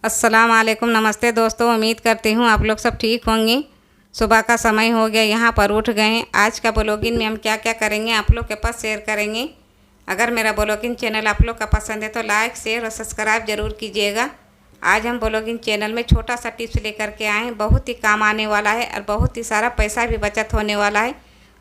अस्सलाम वालेकुम, नमस्ते दोस्तों। उम्मीद करती हूँ आप लोग सब ठीक होंगे। सुबह का समय हो गया, यहाँ पर उठ गए हैं। आज का ब्लॉगिंग में हम क्या क्या करेंगे आप लोग के पास शेयर करेंगे। अगर मेरा ब्लॉगिंग चैनल आप लोग का पसंद है तो लाइक शेयर और सब्सक्राइब ज़रूर कीजिएगा। आज हम ब्लॉगिंग चैनल में छोटा सा टिप्स लेकर के आए हैं, बहुत ही काम आने वाला है और बहुत ही सारा पैसा भी बचत होने वाला है।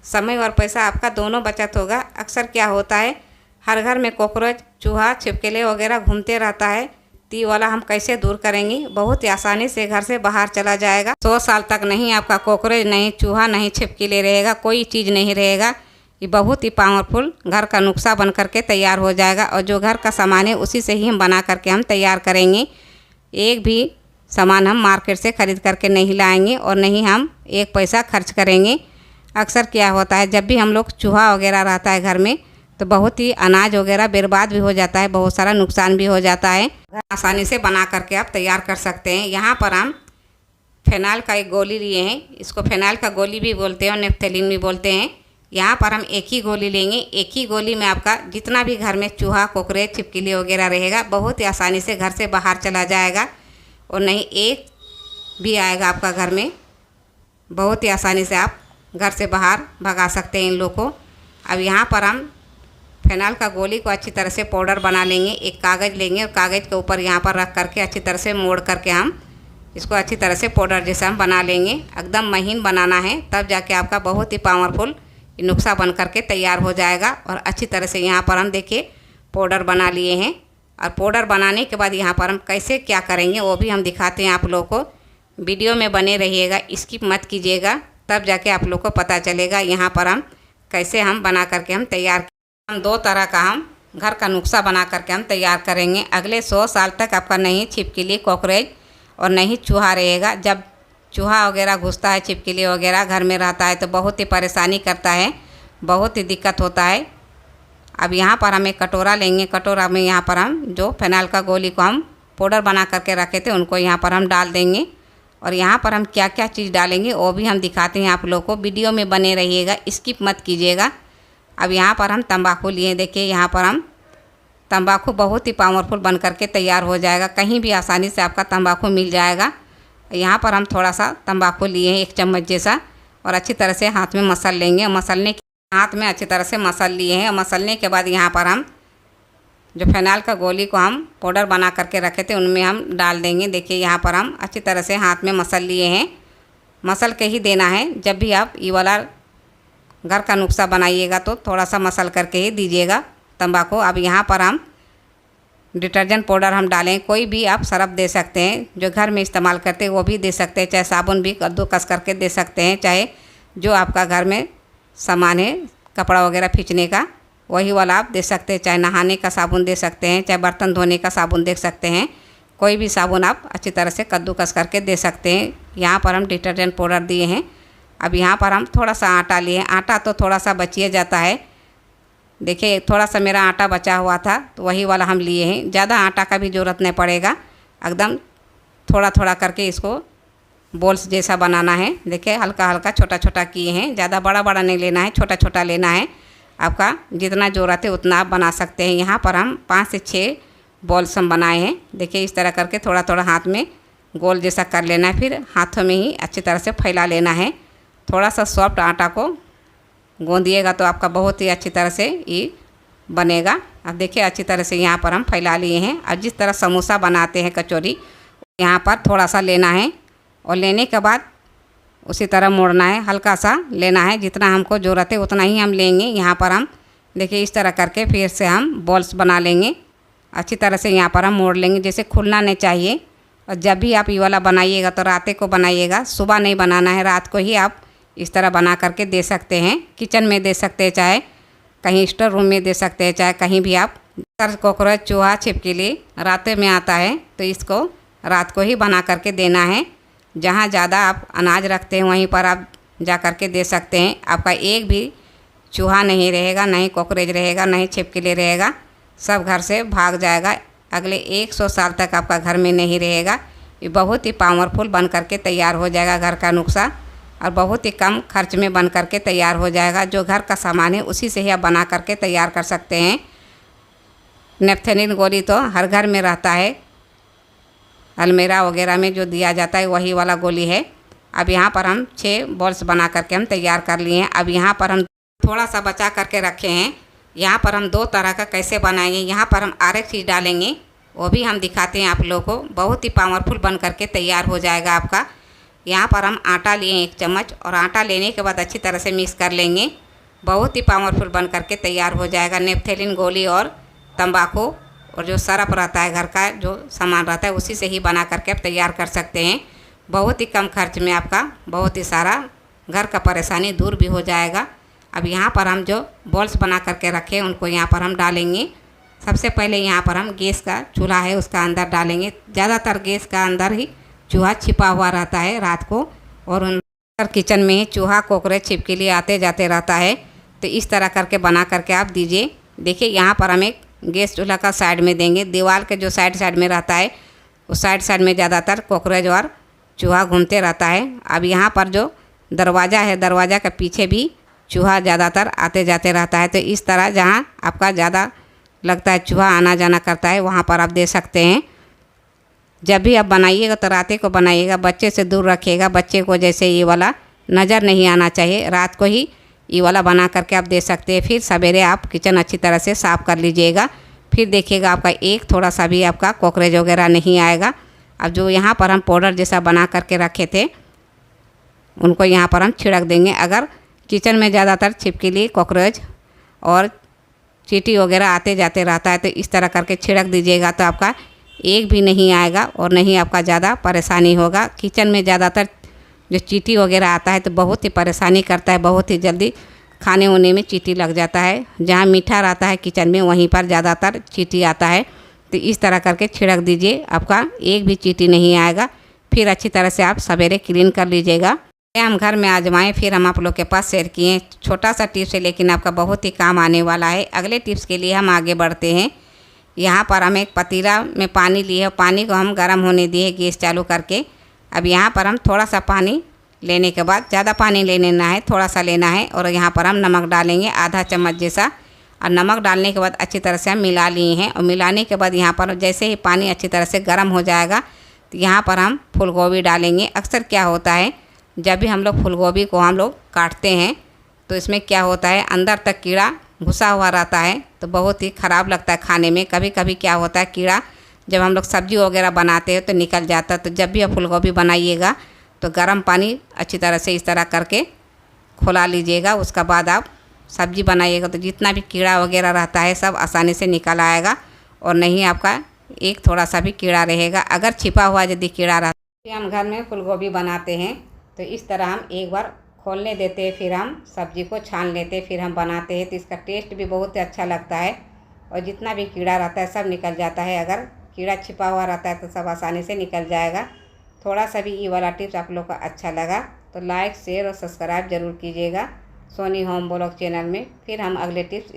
समय और पैसा आपका दोनों बचत होगा। अक्सर क्या होता है, हर घर में कॉकरोच, चूहा, छिपकली वगैरह घूमते रहता है। तो ये वाला हम कैसे दूर करेंगे, बहुत ही आसानी से घर से बाहर चला जाएगा। 100 साल तक नहीं आपका कॉकरोच, नहीं चूहा, नहीं छिपकली रहेगा, कोई चीज़ नहीं रहेगा। ये बहुत ही पावरफुल घर का नुस्खा बन करके तैयार हो जाएगा। और जो घर का सामान है उसी से ही हम बना करके हम तैयार करेंगे। एक भी सामान हम मार्केट से ख़रीद करके नहीं लाएंगे और नहीं हम एक पैसा खर्च करेंगे। अक्सर क्या होता है, जब भी हम लोग चूहा वगैरह रहता है घर में तो बहुत ही अनाज वगैरह बर्बाद भी हो जाता है, बहुत सारा नुकसान भी हो जाता है। आसानी से बना करके आप तैयार कर सकते हैं। यहाँ पर हम फिनाइल का एक गोली लिए हैं। इसको फिनाइल का गोली भी बोलते हैं और नेफ्थलीन भी बोलते हैं। यहाँ पर हम एक ही गोली लेंगे। एक ही गोली में आपका जितना भी घर में चूहा, कोकरेच, छिपकली वगैरह रहेगा बहुत ही आसानी से घर से बाहर चला जाएगा और नहीं एक भी आएगा आपका घर में। बहुत ही आसानी से आप घर से बाहर भगा सकते हैं इन लोग को। अब यहाँ पर हम फिनाइल का गोली को अच्छी तरह से पाउडर बना लेंगे। एक कागज़ लेंगे और कागज़ के ऊपर यहाँ पर रख करके अच्छी तरह से मोड़ करके हम इसको अच्छी तरह से पाउडर जैसा हम बना लेंगे। एकदम महीन बनाना है, तब जाके आपका बहुत ही पावरफुल नुस्खा बन करके तैयार हो जाएगा। और अच्छी तरह से यहाँ पर हम देखिए पाउडर बना लिए हैं। और पाउडर बनाने के बाद यहाँ पर हम कैसे क्या करेंगे वो भी हम दिखाते हैं आप लोग को। वीडियो में बने रहिएगा, स्किप मत कीजिएगा, तब जाके आप लोग को पता चलेगा यहाँ पर हम कैसे हम बना करके हम तैयार। हम दो तरह का हम घर का नुस्खा बना करके हम तैयार करेंगे। अगले 100 साल तक आपका नहीं छिपकली, कॉकरोच और नहीं चूहा रहेगा। जब चूहा वगैरह घुसता है, छिपकली वगैरह घर में रहता है तो बहुत ही परेशानी करता है, बहुत ही दिक्कत होता है। अब यहाँ पर हम एक कटोरा लेंगे। कटोरा में यहाँ पर हम जो फिनाइल का गोली को हम पाउडर बना करके रखे थे उनको यहाँ पर हम डाल देंगे। और यहाँ पर हम क्या क्या चीज़ डालेंगे वो भी हम दिखाते हैं आप लोग को। वीडियो में बने रहिएगा, स्किप मत कीजिएगा। अब यहाँ पर हम तंबाकू लिए। देखिए यहाँ पर हम तंबाकू बहुत ही पावरफुल बन करके तैयार हो जाएगा। कहीं भी आसानी से आपका तंबाकू मिल जाएगा। यहाँ पर हम थोड़ा सा तंबाकू लिए हैं, 1 चम्मच जैसा, और अच्छी तरह से हाथ में मसल लेंगे। मसलने के हाथ में अच्छी तरह से मसल लिए हैं। और मसलने के बाद यहाँ पर हम जो फिनाइल का गोली को हम पाउडर बना करके रखे थे उनमें हम डाल देंगे। देखिए यहाँ पर हम अच्छी तरह से हाथ में मसल लिए हैं। मसल के ही देना है। जब भी आप ये वाला घर का नुस्खा बनाइएगा तो थोड़ा सा मसल करके ही दीजिएगा तंबाकू। अब यहाँ पर हम डिटर्जेंट पाउडर हम डालें। कोई भी आप सरफ दे सकते हैं, जो घर में इस्तेमाल करते हैं वो भी दे सकते हैं। चाहे साबुन भी कद्दूकस करके दे सकते हैं, चाहे जो आपका घर में सामान है कपड़ा वगैरह खींचने का वही वाला आप दे सकते हैं। चाहे नहाने का साबुन दे सकते हैं, चाहे बर्तन धोने का साबुन दे सकते हैं। कोई भी साबुन आप अच्छी तरह से कद्दूकस करके दे सकते हैं। यहाँ पर हम डिटर्जेंट पाउडर दिए हैं। अब यहाँ पर हम थोड़ा सा आटा लिए हैं। आटा तो थोड़ा सा बचिए जाता है। देखिए थोड़ा सा मेरा आटा बचा हुआ था तो वही वाला हम लिए हैं। ज़्यादा आटा का भी ज़रूरत नहीं पड़ेगा, एकदम थोड़ा थोड़ा करके इसको बॉल्स जैसा बनाना है। देखिए हल्का हल्का छोटा छोटा किए हैं, ज़्यादा बड़ा बड़ा नहीं लेना है, छोटा छोटा लेना है। आपका जितना ज़रूरत है उतना आप बना सकते हैं। यहाँ पर हम 5 से 6 बॉल्स हम बनाए हैं। देखिए इस तरह करके थोड़ा थोड़ा हाथ में गोल जैसा कर लेना है, फिर हाथों में ही अच्छी तरह से फैला लेना है। थोड़ा सा सॉफ्ट आटा को गूंदिएगा तो आपका बहुत ही अच्छी तरह से ये बनेगा। अब देखिए अच्छी तरह से यहाँ पर हम फैला लिए हैं। और जिस तरह समोसा बनाते हैं कचौरी, यहाँ पर थोड़ा सा लेना है और लेने के बाद उसी तरह मोड़ना है। हल्का सा लेना है, जितना हमको ज़रूरत है उतना ही हम लेंगे। यहाँ पर हम देखिए इस तरह करके फिर से हम बॉल्स बना लेंगे। अच्छी तरह से यहाँ पर हम मोड़ लेंगे, जैसे खुलना नहीं चाहिए। और जब भी आप ये वाला बनाइएगा तो रात को बनाइएगा, सुबह नहीं बनाना है। रात को ही आप इस तरह बना करके दे सकते हैं। किचन में दे सकते हैं, चाहे कहीं स्टोर रूम में दे सकते हैं, चाहे कहीं भी आप। कॉकरोच, चूहा, छिपकली रात में आता है तो इसको रात को ही बना करके देना है। जहाँ ज़्यादा आप अनाज रखते हैं वहीं पर आप जा करके दे सकते हैं। आपका एक भी चूहा नहीं रहेगा, नहीं कॉकरोच रहेगा, नहीं छिपकली रहेगा, सब घर से भाग जाएगा। अगले 100 साल तक आपका घर में नहीं रहेगा। ये बहुत ही पावरफुल बन करके तैयार हो जाएगा घर का नुस्खा, और बहुत ही कम खर्च में बन करके तैयार हो जाएगा। जो घर का सामान है उसी से ही आप बना करके तैयार कर सकते हैं। नेफ्थलीन गोली तो हर घर में रहता है। अलमीरा वगैरह में जो दिया जाता है वही वाला गोली है। अब यहाँ पर हम 6 बॉल्स बना करके हम तैयार कर लिए हैं। अब यहाँ पर हम थोड़ा सा बचा करके रखे हैं। यहाँ पर हम 2 तरह का कैसे बनाएंगे, यहाँ पर हम RX चीज़ डालेंगे, वो भी हम दिखाते हैं आप लोगों को। बहुत ही पावरफुल बन करके तैयार हो जाएगा आपका। यहाँ पर हम आटा लिए 1 चम्मच, और आटा लेने के बाद अच्छी तरह से मिक्स कर लेंगे। बहुत ही पावरफुल बन करके तैयार हो जाएगा। नेफ्थेलिन गोली और तंबाकू और जो सरफ रहता है, घर का जो सामान रहता है, उसी से ही बना करके आप तैयार कर सकते हैं। बहुत ही कम खर्च में आपका बहुत ही सारा घर का परेशानी दूर भी हो जाएगा। अब यहाँ पर हम जो बॉल्स बना करके रखे उनको यहाँ पर हम डालेंगे। सबसे पहले यहाँ पर हम गैस का चूल्हा है उसका अंदर डालेंगे। ज़्यादातर गैस का अंदर ही चूहा छिपा हुआ रहता है रात को, और उन किचन में चूहा कॉकरोच छिपकली आते जाते रहता है। तो इस तरह करके बना करके आप दीजिए। देखिए यहाँ पर हम एक गैस चूल्हा का साइड में देंगे। दीवार के जो साइड में रहता है उस साइड में ज़्यादातर कॉकरोच और चूहा घूमते रहता है। अब यहाँ पर जो दरवाज़ा है, दरवाज़ा के पीछे भी चूहा ज़्यादातर आते जाते रहता है। तो इस तरह जहाँ आपका ज़्यादा लगता है चूहा आना जाना करता है, वहाँ पर आप दे सकते हैं। जब भी आप बनाइएगा तो रात को बनाइएगा, बच्चे से दूर रखिएगा। बच्चे को जैसे ये वाला नज़र नहीं आना चाहिए, रात को ही ये वाला बना करके आप दे सकते हैं। फिर सवेरे आप किचन अच्छी तरह से साफ़ कर लीजिएगा, फिर देखिएगा आपका एक थोड़ा सा भी आपका कॉकरोच वगैरह नहीं आएगा। अब जो यहाँ पर हम पाउडर जैसा बना करके रखे थे उनको यहाँ पर हम छिड़क देंगे। अगर किचन में ज़्यादातर छिपकली, कॉकरोच और चींटी वगैरह आते जाते रहता है तो इस तरह करके छिड़क दीजिएगा, तो आपका एक भी नहीं आएगा और नहीं आपका ज़्यादा परेशानी होगा। किचन में ज़्यादातर जो चींटी वगैरह आता है तो बहुत ही परेशानी करता है, बहुत ही जल्दी खाने वाने में चींटी लग जाता है। जहाँ मीठा रहता है किचन में वहीं पर ज़्यादातर चींटी आता है। तो इस तरह करके छिड़क दीजिए, आपका एक भी चींटी नहीं आएगा। फिर अच्छी तरह से आप सवेरे क्लीन कर लीजिएगा। हम घर में आजमाएं, फिर हम आप लोग के पास शेयर किए। छोटा सा टिप्स है लेकिन आपका बहुत ही काम आने वाला है। अगले टिप्स के लिए हम आगे बढ़ते हैं। यहाँ पर हम एक पतीला में पानी लिए, पानी को हम गर्म होने दिए गैस चालू करके। अब यहाँ पर हम थोड़ा सा पानी लेने के बाद, ज़्यादा पानी ले लेना है, थोड़ा सा लेना है, और यहाँ पर हम नमक डालेंगे आधा चम्मच जैसा। और नमक डालने के बाद अच्छी तरह से हम मिला लिए हैं। और मिलाने के बाद यहाँ पर जैसे ही पानी अच्छी तरह से गर्म हो जाएगा तो यहाँ पर हम फूल गोभी डालेंगे। अक्सर क्या होता है, जब भी हम लोग फूल गोभी को हम लोग काटते हैं तो इसमें क्या होता है, अंदर तक कीड़ा घुसा हुआ रहता है, तो बहुत ही ख़राब लगता है खाने में। कभी कभी क्या होता है, कीड़ा जब हम लोग सब्ज़ी वगैरह बनाते हैं तो निकल जाता है। तो जब भी आप फूल गोभी बनाइएगा तो गर्म पानी अच्छी तरह से इस तरह करके खुला लीजिएगा। उसके बाद आप सब्ज़ी बनाइएगा तो जितना भी कीड़ा वगैरह रहता है सब आसानी से निकल आएगा, और नहीं आपका एक थोड़ा सा भी कीड़ा रहेगा। अगर छिपा हुआ यदि कीड़ा रहता है, हम घर में फूल गोभी बनाते हैं तो इस तरह हम एक बार खोलने देते हैं, फिर हम सब्ज़ी को छान लेते हैं, फिर हम बनाते हैं। तो इसका टेस्ट भी बहुत ही अच्छा लगता है, और जितना भी कीड़ा रहता है सब निकल जाता है। अगर कीड़ा छिपा हुआ रहता है तो सब आसानी से निकल जाएगा। थोड़ा सा भी ये वाला टिप्स आप लोग का अच्छा लगा तो लाइक, शेयर और सब्सक्राइब ज़रूर कीजिएगा सोनी होम ब्लॉग चैनल में। फिर हम अगले टिप्स